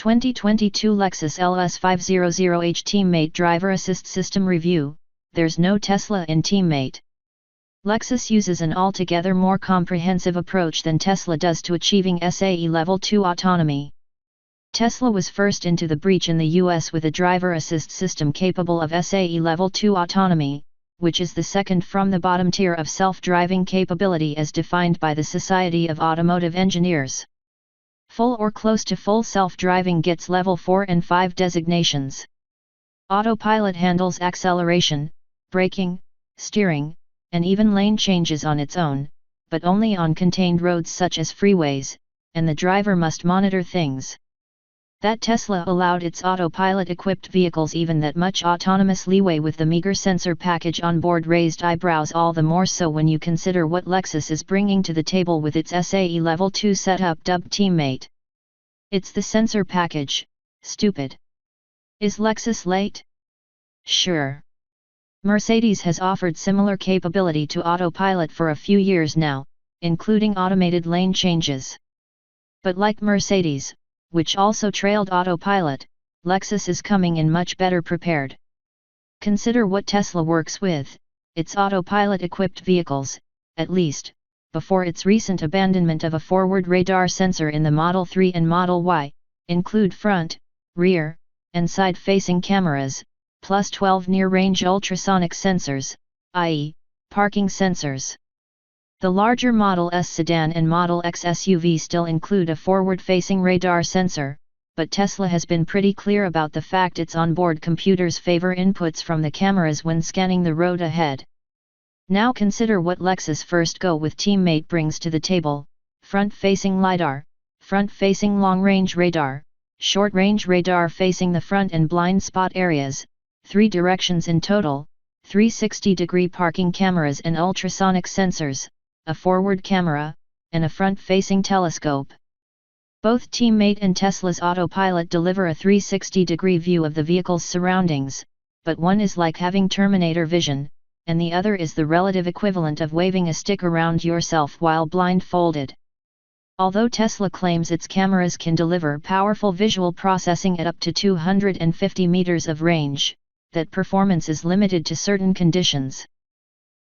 2022 Lexus LS500H Teammate Driver Assist System Review. There's no Tesla in Teammate. Lexus uses an altogether more comprehensive approach than Tesla does to achieving SAE Level 2 autonomy. Tesla was first into the breach in the US with a driver assist system capable of SAE Level 2 autonomy, which is the second from the bottom tier of self-driving capability as defined by the Society of Automotive Engineers. Full or close to full self-driving gets Level 4 and 5 designations. Autopilot handles acceleration, braking, steering, and even lane changes on its own, but only on contained roads such as freeways, and the driver must monitor things. That Tesla allowed its autopilot-equipped vehicles even that much autonomous leeway with the meager sensor package on board raised eyebrows, all the more so when you consider what Lexus is bringing to the table with its SAE Level 2 setup dubbed Teammate. It's the sensor package, stupid. Is Lexus late? Sure. Mercedes has offered similar capability to autopilot for a few years now, including automated lane changes. But like Mercedes, which also trailed autopilot, Lexus is coming in much better prepared. Consider what Tesla works with, its autopilot-equipped vehicles, at least, before its recent abandonment of a forward radar sensor in the Model 3 and Model Y, include front, rear, and side-facing cameras, plus 12 near-range ultrasonic sensors, i.e., parking sensors. The larger Model S sedan and Model X SUV still include a forward-facing radar sensor, but Tesla has been pretty clear about the fact its onboard computers favor inputs from the cameras when scanning the road ahead. Now consider what Lexus First Go with Teammate brings to the table: front-facing LiDAR, front-facing long-range radar, short-range radar facing the front and blind spot areas, 3 directions in total, 360-degree parking cameras and ultrasonic sensors, a forward camera, and a front-facing telescope. Both Teammate and Tesla's autopilot deliver a 360-degree view of the vehicle's surroundings, but one is like having Terminator vision, and the other is the relative equivalent of waving a stick around yourself while blindfolded. Although Tesla claims its cameras can deliver powerful visual processing at up to 250 meters of range, that performance is limited to certain conditions.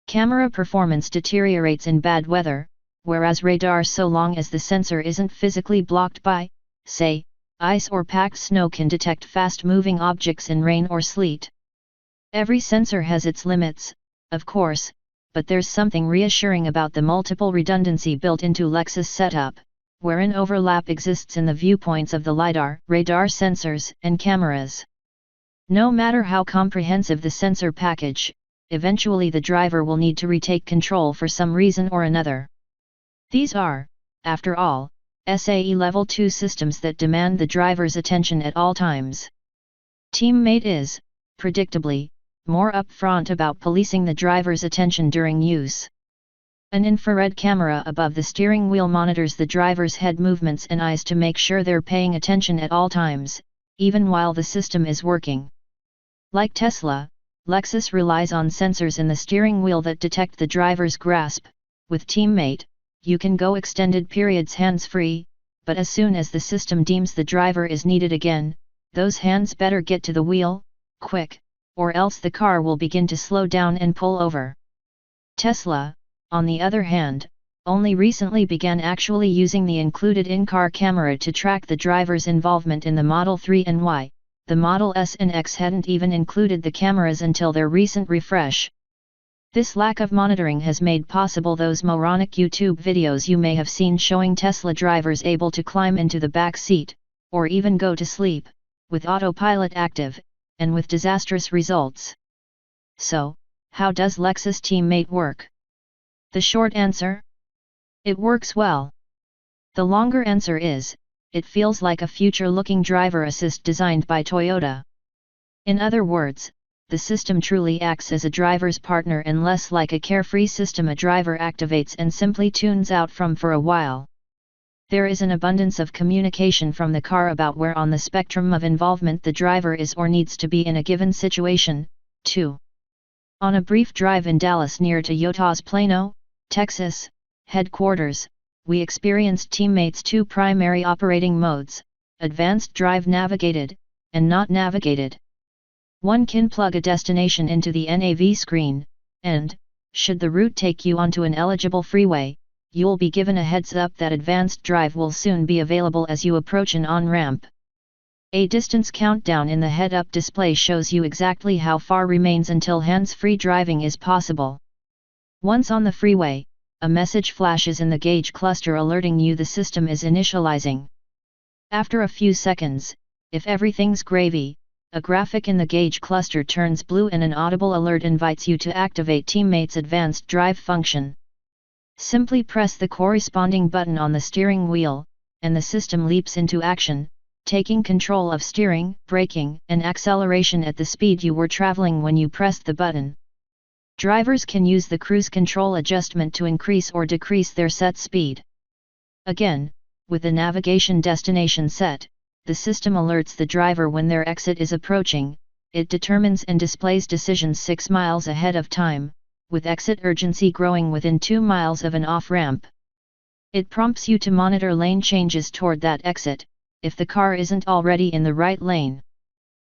Camera performance deteriorates in bad weather, whereas radar, so long as the sensor isn't physically blocked by, say, ice or packed snow, can detect fast-moving objects in rain or sleet. Every sensor has its limits, of course, but there's something reassuring about the multiple redundancy built into Lexus setup, wherein overlap exists in the viewpoints of the LiDAR, radar sensors, and cameras. No matter how comprehensive the sensor package, eventually the driver will need to retake control for some reason or another. These are, after all, SAE Level 2 systems that demand the driver's attention at all times. Teammate is, predictably, more upfront about policing the driver's attention during use. An infrared camera above the steering wheel monitors the driver's head movements and eyes to make sure they're paying attention at all times, even while the system is working. Like Tesla, Lexus relies on sensors in the steering wheel that detect the driver's grasp. With Teammate, you can go extended periods hands-free, but as soon as the system deems the driver is needed again, those hands better get to the wheel, quick, or else the car will begin to slow down and pull over. Tesla, on the other hand, only recently began actually using the included in-car camera to track the driver's involvement in the Model 3 and Y. The Model S and X hadn't even included the cameras until their recent refresh. This lack of monitoring has made possible those moronic YouTube videos you may have seen showing Tesla drivers able to climb into the back seat, or even go to sleep, with autopilot active, and with disastrous results. So, how does Lexus Teammate work? The short answer? It works well. The longer answer is, it feels like a future-looking driver assist designed by Toyota. In other words, the system truly acts as a driver's partner and less like a carefree system a driver activates and simply tunes out from for a while. There is an abundance of communication from the car about where on the spectrum of involvement the driver is or needs to be in a given situation, too. On a brief drive in Dallas near Toyota's Plano, Texas, headquarters, we experienced Teammate's 2 primary operating modes, advanced drive navigated, and not navigated. One can plug a destination into the NAV screen, and, should the route take you onto an eligible freeway, you'll be given a heads up that advanced drive will soon be available as you approach an on-ramp. A distance countdown in the head-up display shows you exactly how far remains until hands-free driving is possible. Once on the freeway, a message flashes in the gauge cluster alerting you the system is initializing. After a few seconds, if everything's gravy, a graphic in the gauge cluster turns blue and an audible alert invites you to activate Teammate's advanced drive function. Simply press the corresponding button on the steering wheel, and the system leaps into action, taking control of steering, braking, and acceleration at the speed you were traveling when you pressed the button. Drivers can use the cruise control adjustment to increase or decrease their set speed. Again, with the navigation destination set, the system alerts the driver when their exit is approaching. It determines and displays decisions 6 miles ahead of time, with exit urgency growing within 2 miles of an off-ramp. It prompts you to monitor lane changes toward that exit, if the car isn't already in the right lane.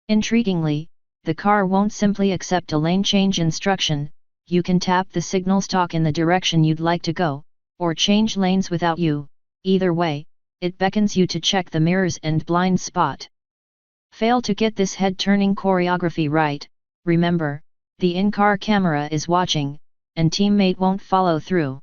Intriguingly, the car won't simply accept a lane change instruction. You can tap the signal stalk in the direction you'd like to go, or change lanes without you. Either way, it beckons you to check the mirrors and blind spot. Fail to get this head-turning choreography right, remember, the in-car camera is watching, and Teammate won't follow through.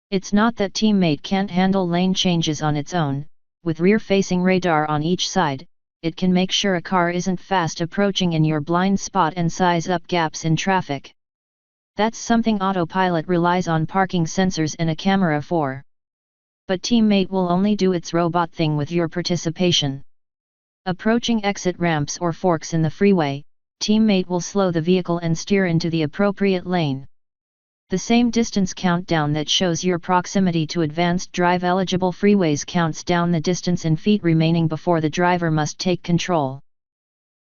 It's not that Teammate can't handle lane changes on its own. With rear-facing radar on each side, it can make sure a car isn't fast approaching in your blind spot and size up gaps in traffic. That's something autopilot relies on parking sensors and a camera for. But Teammate will only do its robot thing with your participation. Approaching exit ramps or forks in the freeway, Teammate will slow the vehicle and steer into the appropriate lane. The same distance countdown that shows your proximity to advanced drive-eligible freeways counts down the distance in feet remaining before the driver must take control.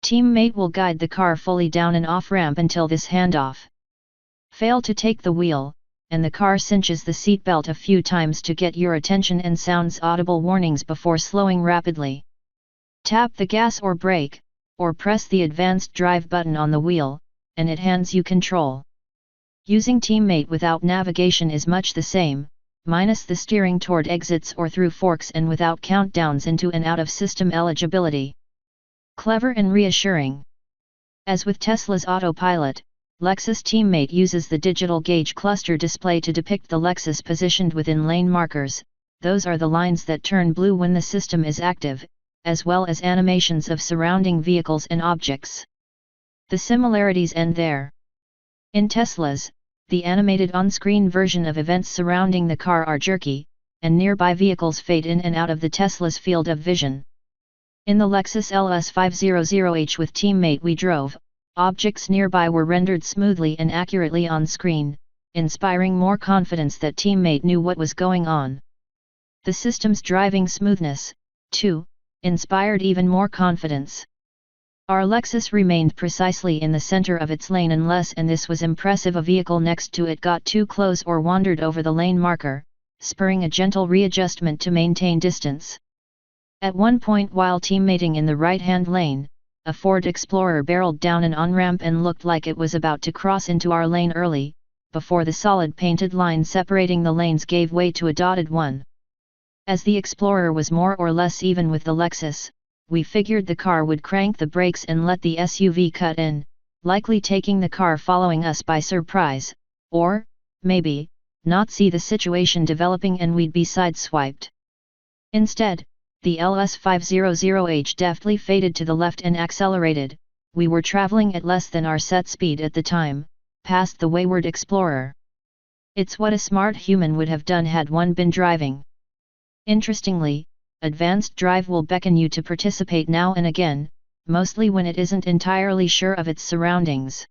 Teammate will guide the car fully down an off-ramp until this handoff. Fail to take the wheel, and the car cinches the seatbelt a few times to get your attention and sounds audible warnings before slowing rapidly. Tap the gas or brake, or press the advanced drive button on the wheel, and it hands you control. Using Teammate without navigation is much the same, minus the steering toward exits or through forks and without countdowns into and out of system eligibility. Clever and reassuring. As with Tesla's autopilot, Lexus Teammate uses the digital gauge cluster display to depict the Lexus positioned within lane markers. Those are the lines that turn blue when the system is active, as well as animations of surrounding vehicles and objects. The similarities end there. In Tesla's, the animated on-screen version of events surrounding the car are jerky, and nearby vehicles fade in and out of the Tesla's field of vision. In the Lexus LS500H with Teammate we drove, objects nearby were rendered smoothly and accurately on screen, inspiring more confidence that Teammate knew what was going on. The system's driving smoothness, too, inspired even more confidence. Our Lexus remained precisely in the center of its lane unless and this was impressive a vehicle next to it got too close or wandered over the lane marker, spurring a gentle readjustment to maintain distance. At one point while teammating in the right-hand lane, a Ford Explorer barreled down an on-ramp and looked like it was about to cross into our lane early, before the solid painted line separating the lanes gave way to a dotted one. As the Explorer was more or less even with the Lexus, we figured the car would crank the brakes and let the SUV cut in, likely taking the car following us by surprise, or, maybe, not see the situation developing and we'd be sideswiped. Instead, the LS500H deftly faded to the left and accelerated. We were traveling at less than our set speed at the time, past the wayward Explorer. It's what a smart human would have done had one been driving. Interestingly, advanced drive will beckon you to participate now and again, mostly when it isn't entirely sure of its surroundings.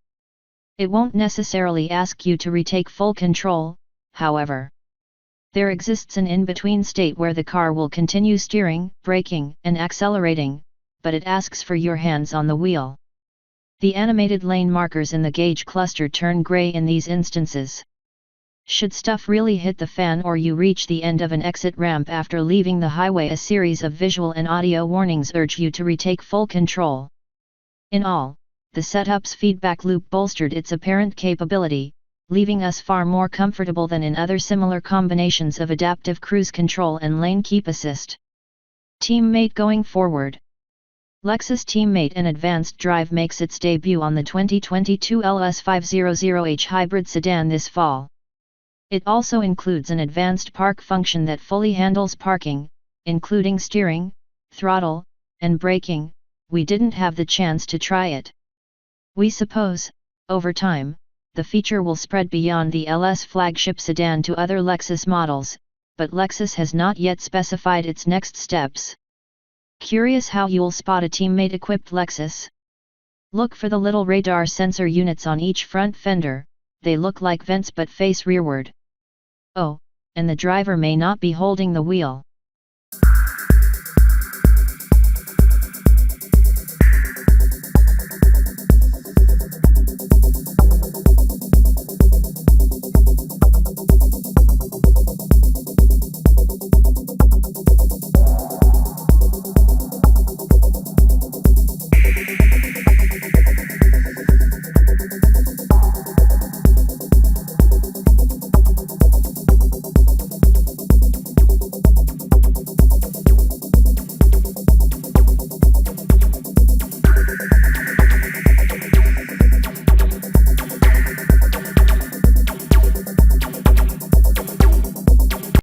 It won't necessarily ask you to retake full control, however. There exists an in-between state where the car will continue steering, braking, and accelerating, but it asks for your hands on the wheel. The animated lane markers in the gauge cluster turn gray in these instances. Should stuff really hit the fan or you reach the end of an exit ramp after leaving the highway, a series of visual and audio warnings urge you to retake full control. In all, the setup's feedback loop bolstered its apparent capability, leaving us far more comfortable than in other similar combinations of adaptive cruise control and lane keep assist. Teammate going forward. Lexus Teammate, an advanced drive, makes its debut on the 2022 LS500H hybrid sedan this fall. It also includes an advanced park function that fully handles parking, including steering, throttle, and braking. We didn't have the chance to try it. We suppose, over time, the feature will spread beyond the LS flagship sedan to other Lexus models, but Lexus has not yet specified its next steps. Curious how you'll spot a Teammate-equipped Lexus? Look for the little radar sensor units on each front fender. They look like vents but face rearward. Oh, and the driver may not be holding the wheel.